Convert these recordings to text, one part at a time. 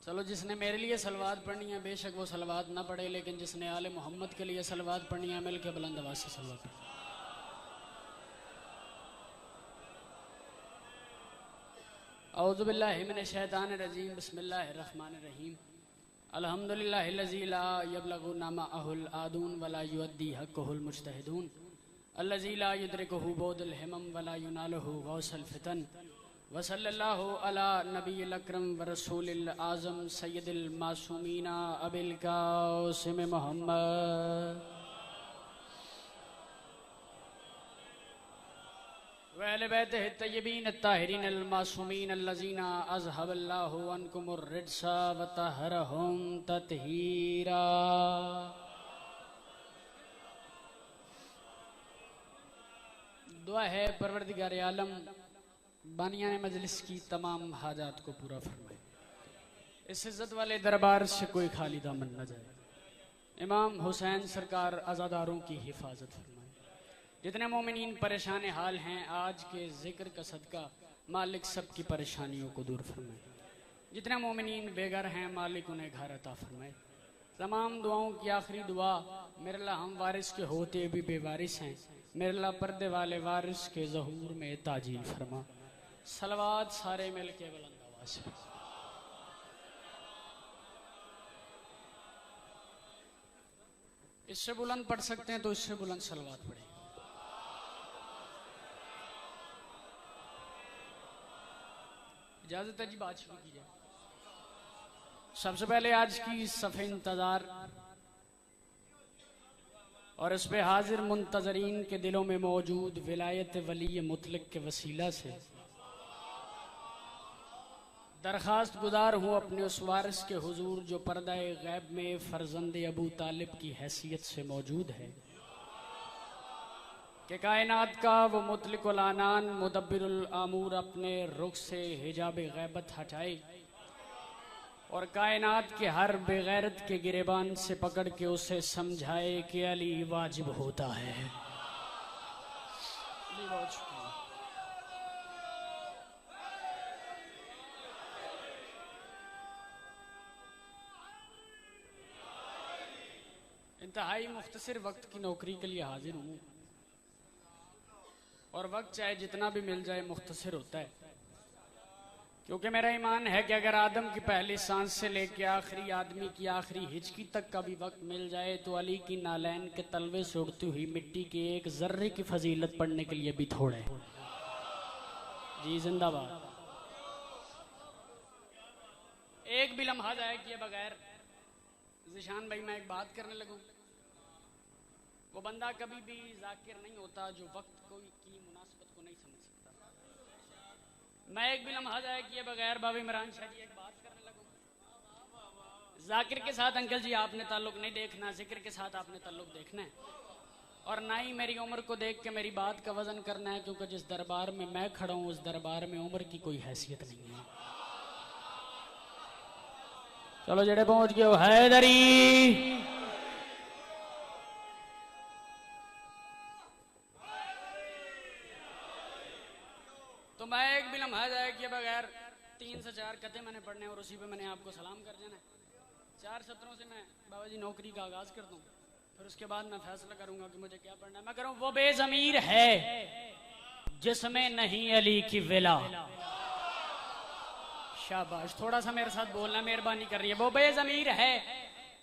चलो जिसने मेरे लिए सलवात पढ़नी है बेशक वो सलवात ना पढ़े, लेकिन जिसने आले मोहम्मद के लिए सलवात पढ़नी है मिल के बुलंद आवाज से सलवात पढ़े। औज़ु बिल्लाहि मिनश शैतानिर रजीम, बिस्मिल्लाहिर रहमानिर रहीम। अल्हम्दुलिल्लाहिल्लज़ी ला यबलगु नमाअहुल आदून वला युअद्दी हक़्क़हुल मुज्तहिदून, अल्लज़ी ला युद्रिकुहु बौदुल हिमम वला युनालुहु गौसल फितन, व सल्लल्लाहु अला नबिय्यिल अकरम व रसूलिल आज़म सय्यदिल मासूमीना अबिल कासिम मुहम्मद व अहले बैतिहि तय्यबीन अत्ताहिरीन अल मासूमीन अल्लज़ीना अज़हबल्लाहु अन्कुमुर रिज्सा व तहरहुम तत्हीरा। दुआ है परवरदिगार आलम बानियाने मजलिस की तमाम हाजात को पूरा फरमाए, इस इज्जत वाले दरबार से कोई खाली दामन न जाए। इमाम हुसैन सरकार आज़ादारों की हिफाजत फरमाए। जितने मोमिनीन परेशान हाल हैं आज के जिक्र का सदका मालिक सबकी परेशानियों को दूर फरमाए। जितने मोमिनीन बेघर हैं मालिक उन्हें घर अता फरमाए। तमाम दुआओं की आखिरी दुआ मेरे अल्लाह हम वारिस के होते भी बेवारिस हैं, मेरे अल्लाह पर्दे वाले वारिस के ज़हूर में ताजील फरमा। सलवात सारे मिल के बुलंद आवाज़ से। इससे बुलंद पढ़ सकते हैं तो इससे बुलंद सलवात पढ़े। इजाजत है जी, बात शुरू की जाए। सबसे पहले आज की सफ़े इंतजार और इस पे हाजिर मुंतजरीन के दिलों में मौजूद विलायत वली मुतलक के वसीला से दरखास्त गुजार हूँ अपने उस वारिस के हुजूर जो पर्दाए गैब में फर्जंद अबू तालिब की हैसियत से मौजूद है, कि कायनात का वो मुतलिकुल आनान मुदब्बिरुल आमूर अपने रुख से हिजाब गैबत हटाए और कायनात के हर बेगैरत के गिरेबान से पकड़ के उसे समझाए कि अली वाजिब होता है। इंतहाई मुख्तसर वक्त की नौकरी के लिए हाजिर हूँ और वक्त चाहे जितना भी मिल जाए मुख्तसर होता है, क्योंकि मेरा ईमान है कि अगर आदम की पहली सांस से लेकर आखिरी आदमी की आखिरी हिचकी तक का भी वक्त मिल जाए तो अली की नालैन के तलवे से उड़ती हुई मिट्टी के एक जर्रे की फजीलत पढ़ने के लिए भी थोड़े जी जिंदाबाद। एक भी लम्हा जाए किए बगैर ज़िशान भाई मैं एक बात करने लगूं, वो बंदा कभी भी जाकिर नहीं होता जो वक्त की मुनासिबत को नहीं समझ सकता। मैं एक भी लम्हा जाए किए बगैर बाबा इमरान शाह जी एक बात करने लगूं। जाकिर के साथ अंकल जी आपने ताल्लुक नहीं देखना, जिक्र के साथ आपने ताल्लुक देखना है और ना ही मेरी उम्र को देख के मेरी बात का वजन करना है, क्योंकि जिस दरबार में मैं खड़ा हूं उस दरबार में उम्र की कोई हैसियत नहीं है। चलो जेड़े पहुंच गए हैदरी तो मैं एक भी लम्हा जाए किए बगैर 3 से 4 कते मैंने पढ़ने और उसी पे मैंने आपको सलाम कर देना है। 4 सत्रों से मैं बाबा जी नौकरी का आगाज कर दूं, फिर उसके बाद मैं फैसला करूंगा कि मुझे क्या पढ़ना है। मैं करूं वो बेजमीर है जिसमें नहीं अली की विला। शाबाश, थोड़ा सा मेरे साथ बोलना मेहरबानी कर रही है। वो बेजमीर है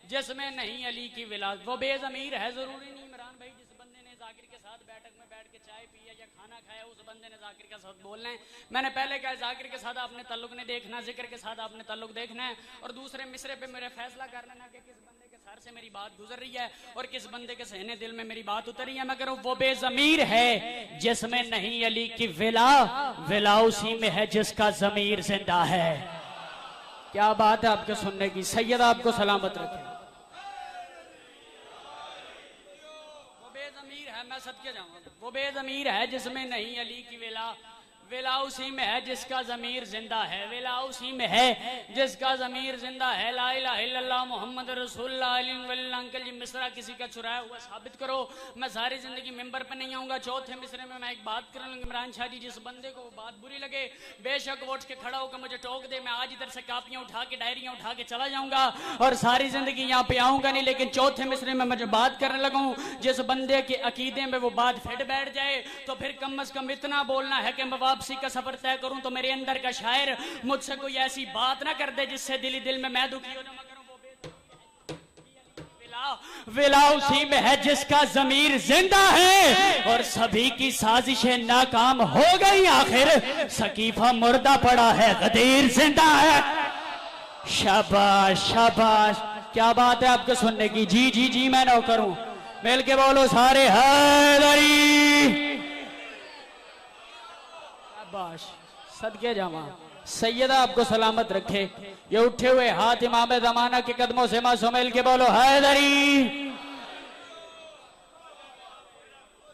जिसमें नहीं अली की विला। वो बेजमीर है, जरूरी नहीं इमरान भाई जिस बंदे ने जाकिर के साथ बैठक में बैठ के चाय पिया या खाना खाया उस बंदे ने जाकिर के साथ बोलना है। मैंने पहले कहा जाकिर के साथ आपने ताल्लुक नहीं देखना, जिक्र के साथ आपने ताल्लुक देखना है और दूसरे मिसरे पे मेरे फैसला कर लेना कि किस बंदे के सर से मेरी बात गुजर रही है और किस बंदे के सहने दिल में मेरी बात उतर रही है। मैं करूं वो बेजमीर है जिसमें नहीं अली की विला, विला उसी में है जिसका जमीर जिंदा है। क्या बात है आपके सुनने की, सैयद आपको सलामत रखे। वो बेजमीर है, मैं सदके जाऊंगा, वो बेजमीर है जिसमें नहीं अली की विला, विला उसी में है जिसका ज़मीर जिंदा है, विला उसी में है जिसका ज़मीर जिंदा है। ला इलाहा इल्लल्लाह मोहम्मद रसूलुल्लाह। अंकल जी मिसरा किसी का चुराया हुआ साबित करो, मैं सारी जिंदगी मेंबर पे नहीं आऊंगा। चौथे मिसरे में मैं एक बात कर लूंगी, इमरान शाह जी जिस बंदे को बात बुरी लगे बेशक वो उठ के खड़ा होकर मुझे टोक दे, मैं आज इधर से कापियां उठा के डायरियां उठा के चला जाऊंगा और सारी जिंदगी यहाँ पे आऊंगा नहीं। लेकिन चौथे मिसरे में मैं जो बात करने लगूं, जिस बंदे के अकीदे में वो बात फिट बैठ जाए तो फिर कम अज कम इतना बोलना है कि मैं वापसी का सफर तय करूं तो मेरे अंदर का शायर मुझसे कोई ऐसी बात ना कर दे जिससे दिल में मैं दुखी हो जाऊं। विला उसी में है जिसका ज़मीर जिंदा है और सभी की साजिशें नाकाम हो गई, आखिर सकीफा मुर्दा पड़ा है, गदीर जिंदा है। शाबाश शाबाश, क्या बात है आपको सुनने की। जी जी जी मैं नौकर हूं, मिल के बोलो सारे हैदरी। शाबाश, सदके जामा, सैयदा आपको सलामत रखे। ये उठे हुए हाथ इमाम ज़माना के कदमों से मासूम, मिल के बोलो हैदरी।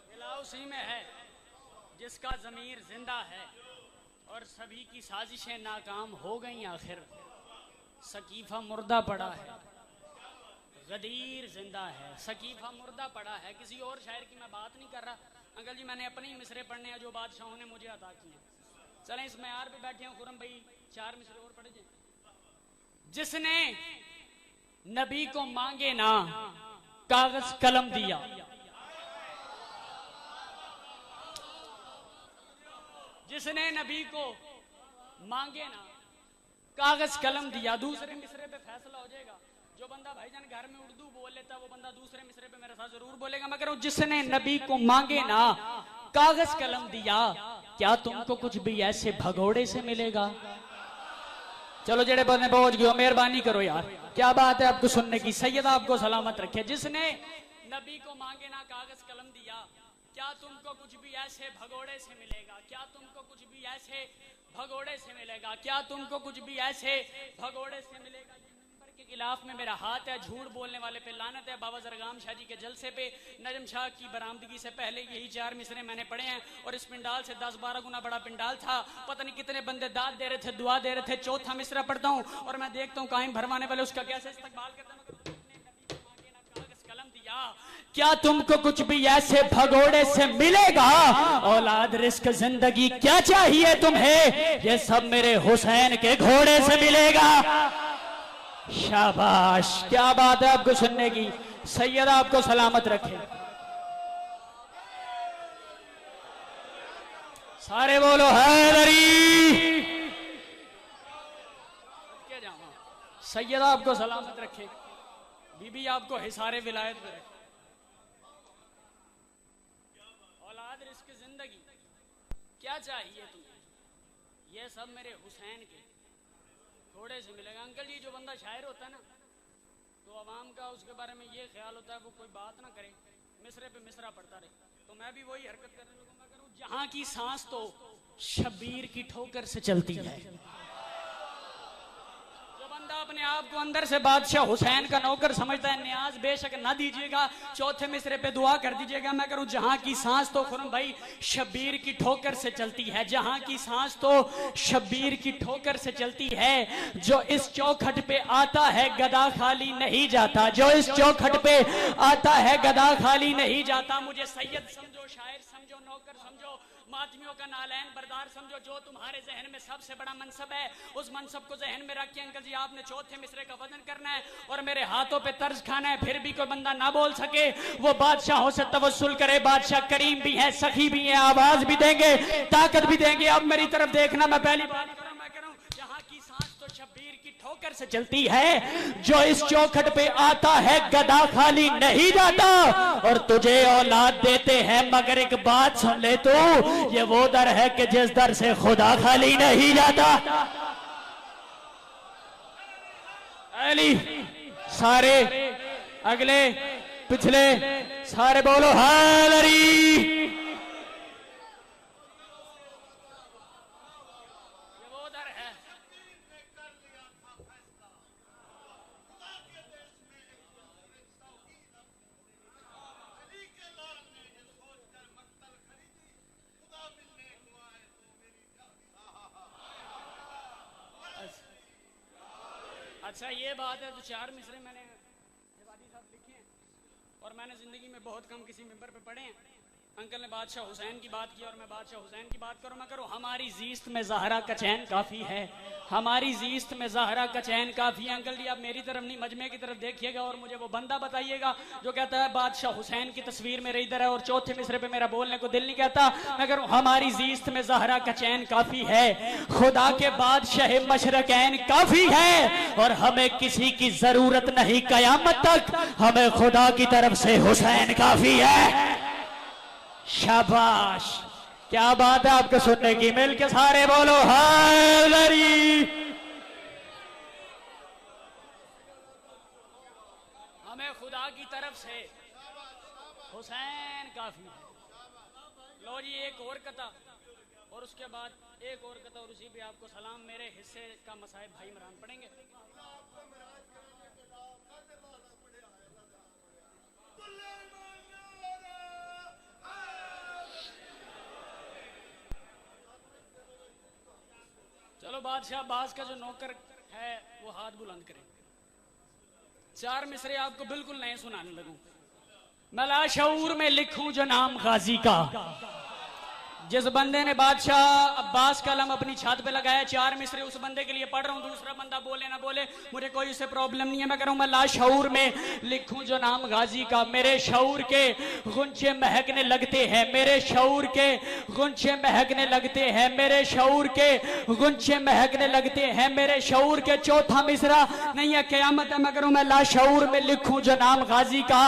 विला उसी में है जिसका ज़मीर जिंदा है और सभी की साजिशें नाकाम हो गई, आखिर सकीफा मुर्दा पड़ा है, गदीर जिंदा है। सकीफा मुर्दा पड़ा है, किसी और शायर की मैं बात नहीं कर रहा अंकल जी, मैंने अपने ही मिसरे पढ़ने हैं जो बादशाहों ने मुझे अता किए। चलें इस मैार पे बैठे हैं खुरम भाई, 4 मिसरे और पढ़े जाए। जिसने नबी को मांगे ना कागज कलम दिया, जिसने नबी को मांगे ना कागज कलम दिया। दूसरे मिसरे पे फैसला हो जाएगा, जो बंदा भाईजान घर में उर्दू बोल लेता है वो बंदा दूसरे मिसरे पे मेरे साथ जरूर बोलेगा। मैं कह रहा हूं जिसने नबी को मांगे ना कागज कलम दिया, क्या तुमको कुछ भी ऐसे भगोड़े से मिलेगा। चलो जेड़े बंदे पहुंच गए मेहरबानी करो यार, क्या बात है आपको सुनने की। सैयदा आपको सलामत रखे। जिसने नबी को मांगे ना कागज कलम दिया, क्या तुमको कुछ भी ऐसे भगोड़े से मिलेगा, क्या तुमको कुछ भी ऐसे भगोड़े से मिलेगा, क्या तुमको कुछ भी ऐसे भगोड़े से मिलेगा। के खिलाफ में मेरा हाथ है, झूठ बोलने वाले पे लानत है। बाबा जरगाम शाह जी के जलसे पे नजम शाह की बरामदगी से पहले यही 4 मिसरे मैंने पढ़े हैं और इस पिंडाल से 10-12 गुना बड़ा पिंडाल था। पता नहीं कितने बंदे दाद दे रहे थे, दुआ दे रहे थे। चौथा मिसरा पढ़ता हूँ और मैं देखता हूँ कायम भरवाने वाले उसका कैसे इस्तकबाल करते हैं। क्या तुमको कुछ भी ऐसे भगोड़े से मिलेगा, औलाद रिस्क जिंदगी क्या चाहिए तुम्हें, ये सब मेरे हुसैन के घोड़े से मिलेगा। शाबाश, क्या बात है आपको सुनने की। सैयदा आपको सलामत रखे। सारे बोलो हैदरी। सैयदा आपको सलामत रखे, बीबी आपको हिसारे विलायत में रखे। औलाद रिस्क जिंदगी क्या चाहिए तुम्हें, ये सब मेरे हुसैन के थोड़े से मिलेगा। अंकल जी जो बंदा शायर होता है ना तो आवाम का उसके बारे में ये ख्याल होता है वो कोई बात ना करे, मिसरे पे मिसरा पड़ता रहे। तो मैं भी वही हरकत करने लगूं। मैं करूं जहां की सांस तो शब्बीर की ठोकर से चलती है। अपने आप को अंदर से बादशाह हुसैन का नौकर समझता है, न्याज बेशक ना दीजिएगा, चौथे मिसरे पे दुआ कर दीजिएगा। मैं करूं जहां की सांस तो खुरम भाई शब्बीर की ठोकर से चलती है, जहां की सांस तो शब्बीर की ठोकर से चलती है। जो इस चौखट पे आता है गदा खाली नहीं जाता, जो इस चौखट पे आता है गदा खाली नहीं जाता। मुझे सैयद समझो, शायर समझो, नौकर समझो, मातमियों का नालैन बरदार समझो, जो तुम्हारे जहन में सबसे बड़ा मनसब है उस मनसब को जहन में रखिए। अंकल जी आपने चौथे मिसरे का वजन करना है और मेरे हाथों पे तर्ज खाना है, फिर भी कोई बंदा ना बोल सके वो बादशाहों से तवस्सुल करे। बादशाह करीम भी है, सखी भी है, आवाज भी देंगे, ताकत भी देंगे। अब मेरी तरफ देखना, मैं पहली बात मैं कह रहा हूं जहां की सांस तो शब्बीर की ठोकर से चलती है। जो इस चौखट पे आता है गदा खाली नहीं जाता। और तुझे औलाद देते हैं मगर एक बात सुन ले तू, ये वो दर है कि जिस दर से खुदा खाली नहीं जाता। अली सारे अगले पिछले सारे बोलो हैदरी। बादशाह ये बात है तो 4 मिसरे मैंने जवादी साहब लिखे हैं और मैंने जिंदगी में बहुत कम किसी मेंबर पे पढ़े हैं। अंकल ने बादशाह हुसैन की बात की और मैं बादशाह हुसैन की बात करूं। मैं करूं हमारी जीस्त में ज़हरा का चैन काफ़ी है, हमारी जीस्त में ज़हरा का चैन काफ़ी है। अंकल जी आप मेरी तरफ नहीं मजमे की तरफ देखिएगा और मुझे वो बंदा बताइएगा जो कहता है बादशाह हुसैन की तस्वीर मेरे इधर है और चौथे मिसरे पे मेरा बोलने को दिल नहीं कहता। मैं करूं हमारी जीस्त में ज़हरा का चैन काफ़ी है, खुदा के बादशाह मशरकैन काफ़ी है और हमें किसी की ज़रूरत नहीं कयामत तक, हमें खुदा की तरफ से हुसैन काफ़ी है। शाबाश, क्या बात है आपको सुनने की। मिल के सारे बोलो हैदरी। हमें खुदा की तरफ से हुसैन काफी है। लो जी एक और कथा और उसके बाद एक और कथा और उसी पे आपको सलाम। मेरे हिस्से का मसाइब भाई इमरान पढ़ेंगे। चलो बादशाह अब्बास का जो नौकर है वो हाथ बुलंद करें। 4 मिसरे आपको बिल्कुल नए सुनाने लगूं। मैं लाशऊर में लिखूं जो नाम गाजी का, जिस बंदे ने बादशाह अब्बास का कलम अपनी छत पे लगाया, 4 मिसरे उस बंदे के लिए पढ़ रहा हूं। दूसरा बंदा बोले ना बोले मुझे कोई उससे प्रॉब्लम नहीं है। मैं कह रहा हूं मैं लाशऊर में लिखूं जो नाम गाजी का, मेरे शऊर के गुंचे महकने लगते हैं, मेरे शऊर के गुंचे महकने लगते हैं, मेरे शऊर के गुंचे महकने लगते हैं, मेरे शऊर के। चौथा मिसरा नहीं है क़यामत है। मैं कह रहा हूं मैं लाशऊर में लिखूं जो नाम गाजी का,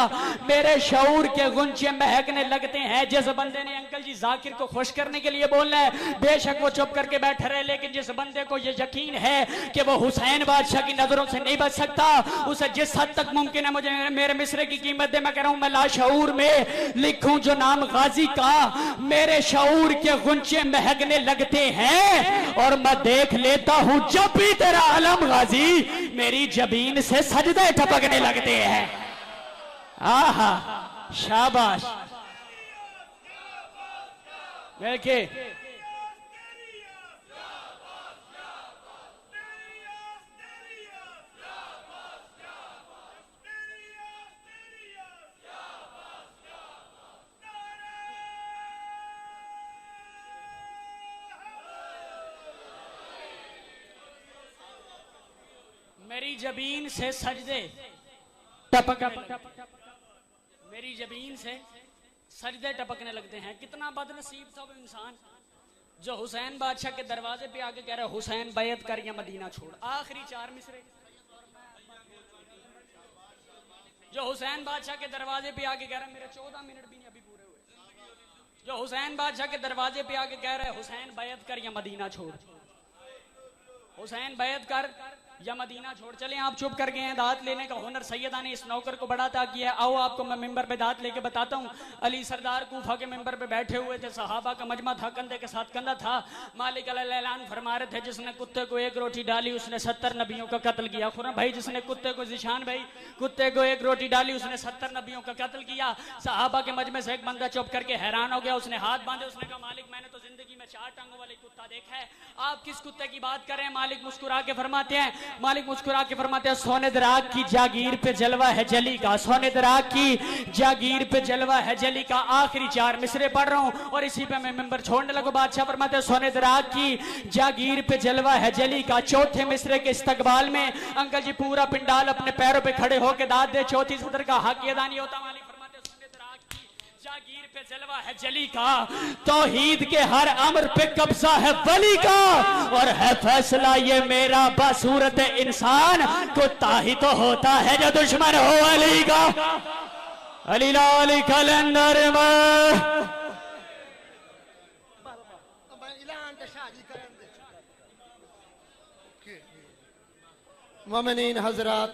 मेरे शऊर के गुंचे महकने लगते हैं। जिस बंदे ने अंकल जी जाकिर को खुश करने के लिए बोलना है बेशक वो चुप करके बैठे रहे, लेकिन जिस बंदे को ये यकीन है कि वो हुसैन बादशाह की नजरों से नहीं बच सकता, उसे जिस हद तक मुमकिन है मुझे मेरे मिसरे की कीमत दे। मैं कह रहा हूं मैं लाशऊर में लिखूं जो नाम गाजी का, मेरे शऊर के गुंचे महकने लगते हैं और मैं देख लेता हूं जब भी तेरा अलम गाजी मेरी जबीन से सजदे टपकने लगते हैं। आहा शाबाश। देखिए मेरी जबीन से सजदे मेरी जबीन से सजदे टपकने लगते हैं। कितना बदनसीब था वो इंसान जो हुसैन बादशाह के दरवाजे पे आके कह रहा है हुसैन बैत कर या मदीना छोड़। आखिरी 4 मिसरे जो हुसैन बादशाह के दरवाजे पे आके कह रहा है मेरे 14 मिनट भी नहीं अभी पूरे हुए, जो हुसैन बादशाह के दरवाजे पे आके कह रहा है हुसैन बैत कर या मदीना छोड़, हुसैन बैत कर या मदीना छोड़। चले आप चुप कर गए हैं। दात लेने का हुनर सैयदा ने इस नौकर को बढ़ाता किया है। आओ आपको मैं मिंबर पे दात लेके बताता हूँ। अली सरदार कूफा के मिंबर पे बैठे हुए थे, सहाबा का मजमा था, कंधे के साथ कंधा था। मालिक ऐलान फरमा रहे थे जिसने कुत्ते को 1 रोटी डाली उसने 70 नबियों का कत्ल किया। खुरम भाई जिसने कुत्ते को, जिशान भाई कुत्ते को 1 रोटी डाली उसने 70 नबियों का कत्ल किया। सहाबा के मजमे से एक बंदा चुप करके हैरान हो गया। उसने हाथ बांधे, उसने कहा मालिक मैंने तो जिंदगी में 4 टांगों वाले कुत्ता देखा है, आप किस कुत्ते की बात कर रहे हैं? मालिक मुस्कुरा के फरमाते हैं, मालिक मुस्कुरा के फरमाते हैं सोने दराग की जागीर पे जलवा है जली का, सोने दराग की जागीर पे जलवा है जली का। आखिरी 4 मिसरे पढ़ रहा हूं और इसी पे मैं मिंबर छोड़ने लगूं। बादशाह फरमाते हैं सोने दराग की जागीर पे जलवा है जली का। चौथे मिसरे के इस्तकबाल में अंकल जी पूरा पिंडाल अपने पैरों पे खड़े होकर दाद दे। चौथी सदर का हक अदा नहीं होता। मालिक फरमाते हैं सोने दराग की जागीर पे जलवा है जली का, तौहीद के हर अमर पे कब्जा है वली का, और है फैसला ये मेरा बसूरत इंसान को ताही तो होता है जो दुश्मन हो अली का। अली लाली कलंदर में मोमिनीन हजरात